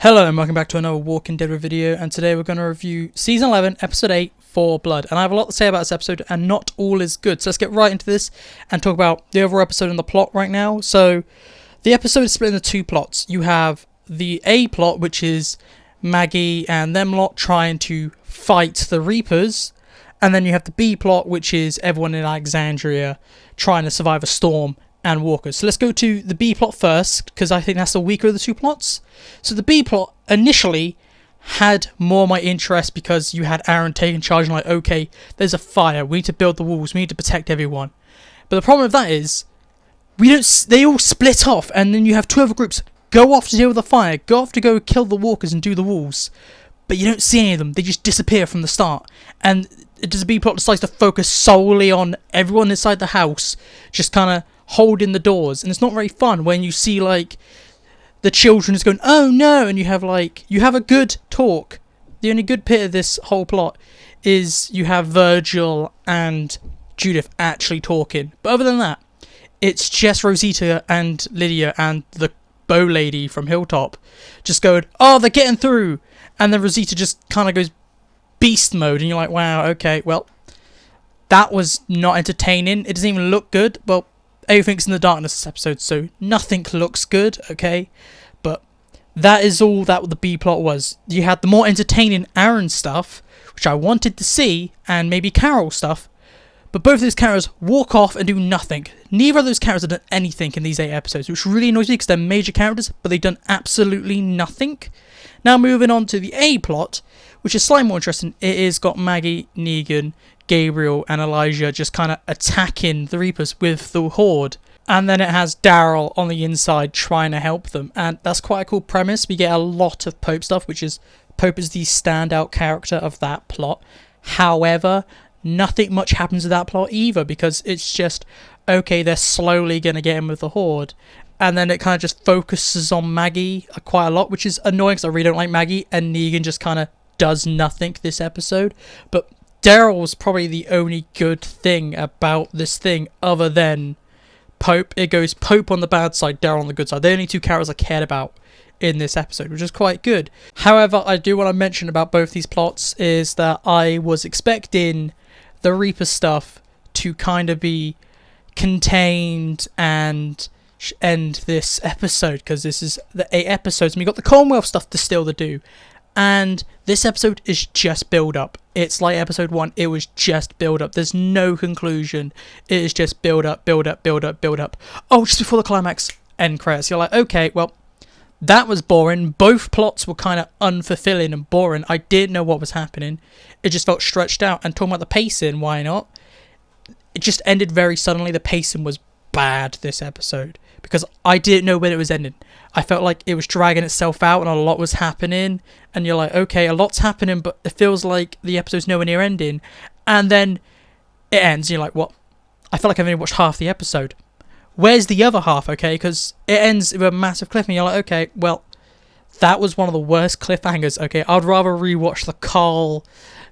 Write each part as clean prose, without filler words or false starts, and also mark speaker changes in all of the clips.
Speaker 1: Hello and welcome back to another Walking Dead video, and today we're going to review Season 11, Episode 8, For Blood. And I have a lot to say about this episode, and not all is good. So let's get right into this and talk about the overall episode and the plot right now. So the episode is split into two plots. You have the A plot, which is Maggie and them lot trying to fight the Reapers. And then you have the B plot, which is everyone in Alexandria trying to survive a storm and walkers. So let's go to the B plot first, because I think that's the weaker of the two plots. So the B plot initially had more my interest because you had Aaron taking charge and like, okay, there's a fire, we need to build the walls, we need to protect everyone. But the problem with that is, they all split off, and then you have two other groups go off to deal with the fire, go off to go kill the walkers and do the walls. But you don't see any of them, they just disappear from the start. And the B plot decides to focus solely on everyone inside the house, just kind of holding the doors, and it's not very fun when you see like the children just going, oh no, and you have a good talk. The only good bit of this whole plot is you have Virgil and Judith actually talking, but other than that it's just Rosita and Lydia and the bow lady from Hilltop just going, oh, they're getting through, and then Rosita just kind of goes beast mode, and you're like, wow, okay, well, that was not entertaining. It doesn't even look good. Well, everything's in the darkness this episode, so nothing looks good, okay? But that is all that the B plot was. You had the more entertaining Aaron stuff, which I wanted to see, and maybe Carol stuff, but both of those characters walk off and do nothing. Neither of those characters have done anything in these 8 episodes, which really annoys me because they're major characters, but they've done absolutely nothing. Now moving on to the A plot, which is slightly more interesting. It is got Maggie, Negan, Gabriel and Elijah just kind of attacking the Reapers with the Horde, and then it has Daryl on the inside trying to help them, and that's quite a cool premise. We get a lot of Pope stuff, which is Pope is the standout character of that plot. However, nothing much happens to that plot either, because it's just, okay, they're slowly going to get in with the Horde, and then it kind of just focuses on Maggie quite a lot, which is annoying because I really don't like Maggie, and Negan just kind of does nothing this episode. But Daryl was probably the only good thing about this thing other than Pope. It goes Pope on the bad side, Daryl on the good side. The only two characters I cared about in this episode, which is quite good. However, I do want to mention about both these plots is that I was expecting the Reaper stuff to kind of be contained and end this episode, because this is the 8 episodes and we got the Commonwealth stuff to still to do. And this episode is just build up. It's like episode 1, it was just build up. There's no conclusion. It is just build up, build up, build up, build up. Oh, just before the climax, end credits. You're like, okay, well, that was boring. Both plots were kind of unfulfilling and boring. I didn't know what was happening. It just felt stretched out. And talking about the pacing, why not? It just ended very suddenly. The pacing was bad this episode, because I didn't know when it was ending. I felt like it was dragging itself out and a lot was happening, and you're like, okay, a lot's happening, but it feels like the episode's nowhere near ending, and then it ends and you're like, what? I feel like I've only watched half the episode. Where's the other half? Okay, because it ends with a massive cliffhanger. You're like, okay, well, that was one of the worst cliffhangers. Okay, I'd rather rewatch the Carl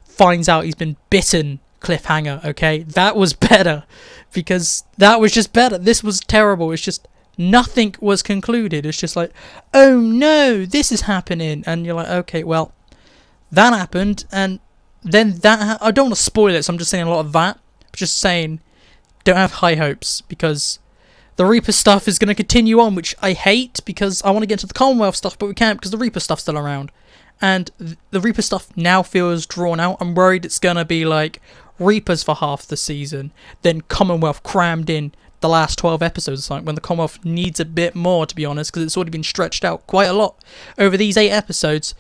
Speaker 1: finds out he's been bitten cliffhanger. Okay, that was better, because that was just better. This was terrible. It's just nothing was concluded. It's just like, oh no, this is happening, and you're like, okay, well, that happened, and then that I don't want to spoil it, so I'm just saying a lot of that. Just saying, don't have high hopes, because the Reaper stuff is going to continue on, which I hate, because I want to get into the Commonwealth stuff, but we can't because the Reaper stuff's still around, and the Reaper stuff now feels drawn out. I'm worried it's going to be like Reapers for half the season, then Commonwealth crammed in the last 12 episodes or something, when the Commonwealth needs a bit more, to be honest, because it's already been stretched out quite a lot over these 8 episodes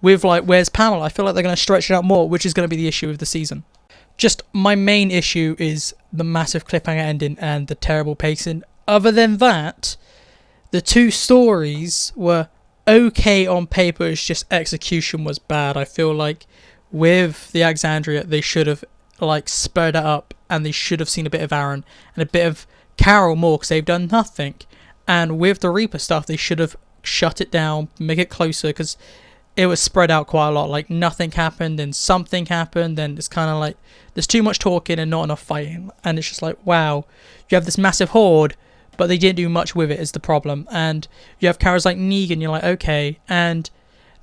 Speaker 1: with like, where's Pamela? I feel like they're going to stretch it out more, which is going to be the issue of the season. Just my main issue is the massive cliffhanger ending and the terrible pacing. Other than that, the two stories were okay on paper, it's just execution was bad. I feel like with the Alexandria, they should have like spurred it up, and they should have seen a bit of Aaron and a bit of Carol more, because they've done nothing. And with the Reaper stuff, they should have shut it down, make it closer, because it was spread out quite a lot. Like nothing happened, then something happened, then it's kind of like there's too much talking and not enough fighting, and it's just like, wow, you have this massive horde, but they didn't do much with it is the problem. And you have characters like Negan, you're like, okay, and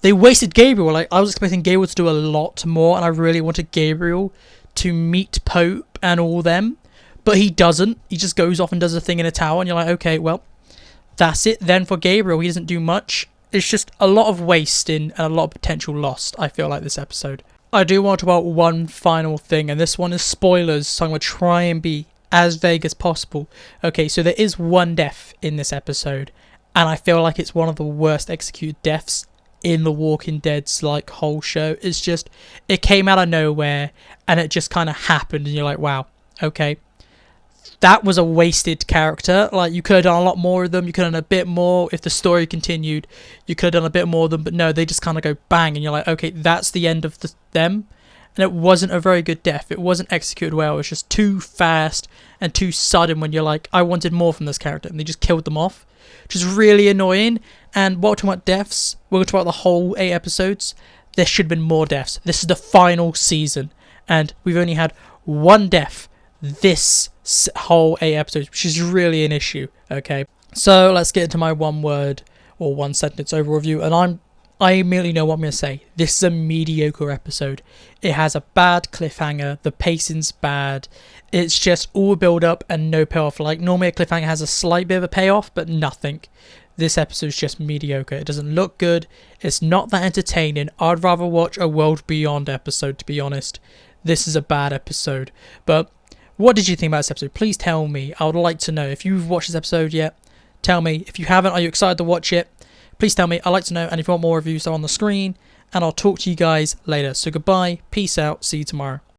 Speaker 1: they wasted Gabriel. Like, I was expecting Gabriel to do a lot more, and I really wanted Gabriel to meet Pope and all them, but he doesn't. He just goes off and does a thing in a tower, and you're like, okay, well, that's it then for Gabriel. He doesn't do much. It's just a lot of wasting and a lot of potential lost, I feel like, this episode. I do want to talk about one final thing, and this one is spoilers, so I'm going to try and be as vague as possible. Okay, so there is one death in this episode, and I feel like it's one of the worst executed deaths in The Walking Dead's like whole show. It's just, it came out of nowhere, and it just kind of happened, and you're like, wow, okay. That was a wasted character. Like, you could have done a lot more of them. You could have done a bit more if the story continued. You could have done a bit more of them, but no, they just kind of go bang, and you're like, okay, that's the end of them. And it wasn't a very good death. It wasn't executed well. It was just too fast and too sudden when you're like, I wanted more from this character, and they just killed them off, which is really annoying. And while we're talking about deaths, we're going to talk about the whole 8 episodes. There should have been more deaths. This is the final season, and we've only had one death this whole 8 episodes, which is really an issue. Okay, so let's get into my one word or one sentence overview, and I immediately know what I'm going to say. This is a mediocre episode. It has a bad cliffhanger. The pacing's bad. It's just all build up and no payoff. Like, normally a cliffhanger has a slight bit of a payoff, but nothing. This episode's just mediocre. It doesn't look good. It's not that entertaining. I'd rather watch a World Beyond episode, to be honest. This is a bad episode. But what did you think about this episode? Please tell me. I would like to know. If you've watched this episode yet, tell me. If you haven't, are you excited to watch it? Please tell me. I'd like to know. And if you want more reviews, they're on the screen. And I'll talk to you guys later. So goodbye. Peace out. See you tomorrow.